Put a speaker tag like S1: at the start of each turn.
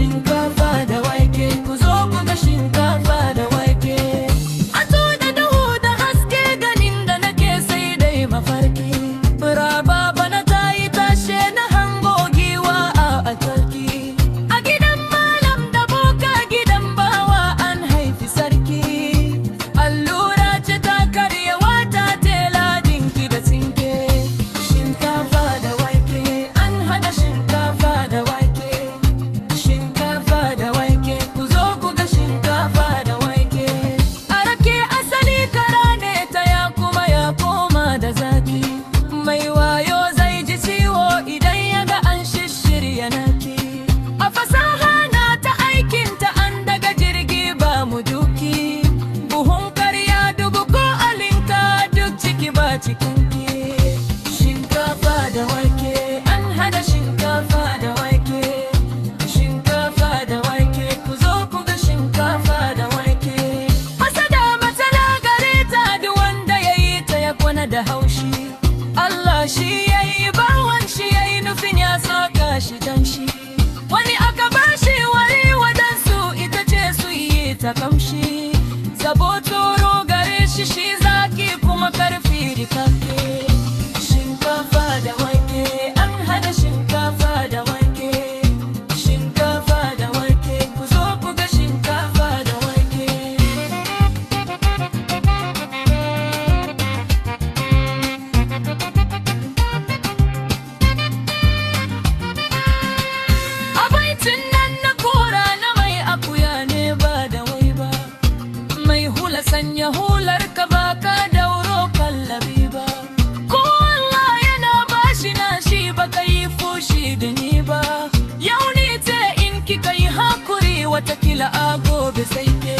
S1: shinkafa da wake, ku zo ku ga shinkafa da wake. Ato da duhu da haske ganin da nake sai dai mafarki. Raba bana ta yi tashe na hango giwa a atarki. A gidan malam da boka gidan bawa an haifi sarki. Allura ce ta karya wata tela dinki da tsinke. Shinkafa da wake, an hada shinkafa da wake. Shinkafa da wake, ku zo ku ga shinkafa da wake. A rake asali kara ne ta ya kuma ya koma da zaki. Mai wayo zai ji ciwo idan ya ga an shishirya naki. A fasaha na ta aikinta an daga jirgi ba mu duki. Buhun karya dubu ko alinka duk ciki ba cikinki. Shinkafa da wake, an hada shinkafa da wake. Shinkafa da wake, ku zo ku ga shinkafa da wake. Hasada matsala gare ta duk wanda ya yi ta ya kwana da haushi. Allah shi ya yi bawan shi ya yi nufin ya saka shi dan shi. Wani aka bashi wari wadansu ita ce su yi ta kamshi. Zabo toro gare shi shi zaki kuma karfi rikakke. Shinkafa da wake, an hada shinkafa da wake. Shinkafa da wake, ku zo ku ga shinkafa da wake. Abaitin nan na kora na mai akuya ne ba da wai ba. Mai hula sanya hular ka ba ka dauro kallabi ba. Ko Allah yana bashi na shi ba ka yi fushi da ni ba. Yau ni ce in kika yi hakuri watakila a gobe sai ke.